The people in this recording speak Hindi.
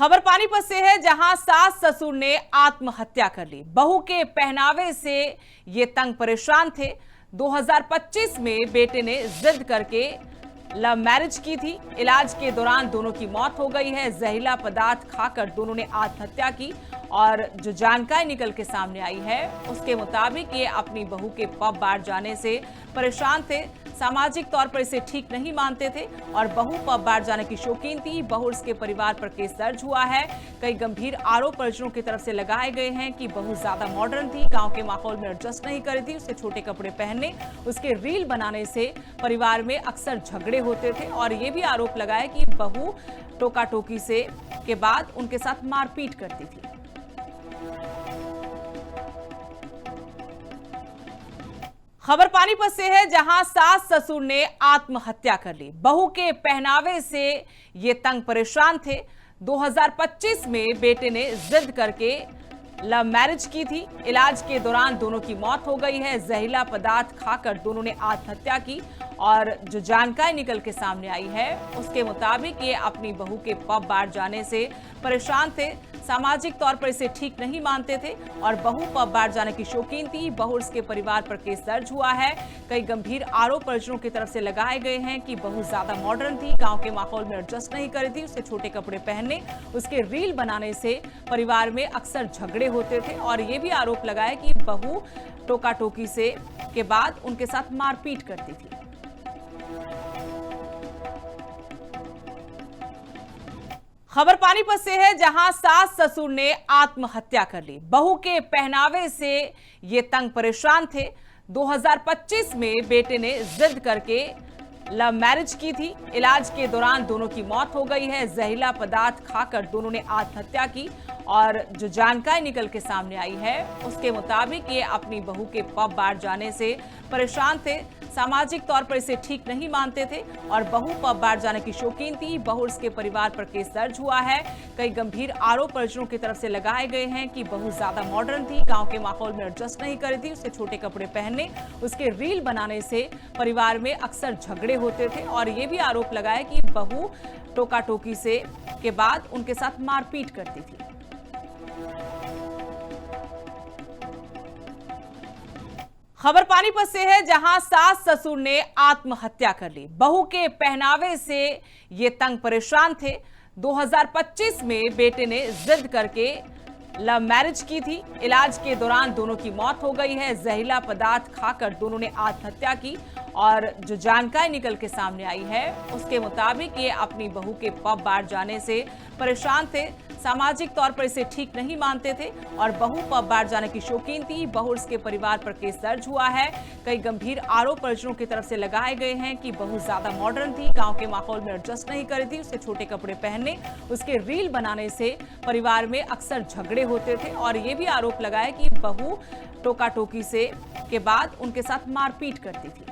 खबर पानीपत से है, जहां सास ससुर ने आत्महत्या कर ली। बहू के पहनावे से ये तंग परेशान थे। 2025 में बेटे ने जिद करके लव मैरिज की थी। इलाज के दौरान दोनों की मौत हो गई है। जहरीला पदार्थ खाकर दोनों ने आत्महत्या की और जो जानकारी निकल के सामने आई है उसके मुताबिक ये अपनी बहू के पब बार जाने से परेशान थे। सामाजिक तौर पर इसे ठीक नहीं मानते थे और बहू पब बार जाने की शौकीन थी। बहू के परिवार पर केस दर्ज हुआ है। कई गंभीर आरोप परिजनों की तरफ से लगाए गए हैं कि बहू ज्यादा मॉडर्न थी, गांव के माहौल में एडजस्ट नहीं कर रही थी, उसके छोटे कपड़े पहनने, उसके रील बनाने से परिवार में अक्सर झगड़े होते थे। और ये भी आरोप लगाया कि बहू टोका टोकी से के बाद उनके साथ मारपीट करती थी। खबर पानीपत से है, जहां सास ससुर ने आत्महत्या कर ली। बहू के पहनावे से ये तंग परेशान थे। 2025 में बेटे ने जिद करके लव मैरिज की थी। इलाज के दौरान दोनों की मौत हो गई है। जहरीला पदार्थ खाकर दोनों ने आत्महत्या की और जो जानकारी निकल के सामने आई है उसके मुताबिक ये अपनी बहू के पब बार जाने से परेशान थे। सामाजिक तौर पर इसे ठीक नहीं मानते थे और बहू पब बार जाने की शौकीन थी। बहू के परिवार पर केस दर्ज हुआ है। कई गंभीर आरोप परिजनों की तरफ से लगाए गए हैं कि बहू ज्यादा मॉडर्न थी, गांव के माहौल में एडजस्ट नहीं कर रही थी, उसके छोटे कपड़े पहनने, उसके रील बनाने से परिवार में अक्सर झगड़े होते थे। और ये भी आरोप लगाया कि बहू टोका टोकी से के बाद उनके साथ मारपीट करती थी। खबर पानीपत से है, जहां सास ससुर ने आत्महत्या कर ली। बहू के पहनावे से ये तंग परेशान थे। 2025 में बेटे ने जिद करके लव मैरिज की थी। इलाज के दौरान दोनों की मौत हो गई है। जहरीला पदार्थ खाकर दोनों ने आत्महत्या की और जो जानकारी निकल के सामने आई है उसके मुताबिक ये अपनी बहू के पब बार जाने से परेशान थे। सामाजिक तौर पर इसे ठीक नहीं मानते थे और बहू पब बार जाने की शौकीन थी। बहू के परिवार पर केस दर्ज हुआ है। कई गंभीर आरोप परिजनों की तरफ से लगाए गए हैं कि बहू ज्यादा मॉडर्न थी, गांव के माहौल में एडजस्ट नहीं कर रही थी, उसके छोटे कपड़े पहनने, उसके रील बनाने से परिवार में अक्सर झगड़े होते थे। और ये भी आरोप लगाया कि बहू टोका टोकी से के बाद उनके साथ मारपीट करती थी। खबर पानीपत से है, जहां सास ससुर ने आत्महत्या कर ली। बहू के पहनावे से ये तंग परेशान थे। 2025 में बेटे ने जिद करके लव मैरिज की थी। इलाज के दौरान दोनों की मौत हो गई है। जहरीला पदार्थ खाकर दोनों ने आत्महत्या की और जो जानकारी निकल के सामने आई है उसके मुताबिक ये अपनी बहू के पब बार जाने से परेशान थे। सामाजिक तौर पर इसे ठीक नहीं मानते थे और बहू पब बार जाने की शौकीन थी। बहू के परिवार पर केस दर्ज हुआ है। कई गंभीर आरोप परिजनों की तरफ से लगाए गए हैं कि बहू ज्यादा मॉडर्न थी, गांव के माहौल में एडजस्ट नहीं कर रही थी, उसके छोटे कपड़े पहनने, उसके रील बनाने से परिवार में अक्सर झगड़े होते थे। और ये भी आरोप लगाया कि बहू टोका टोकी से के बाद उनके साथ मारपीट करती थी।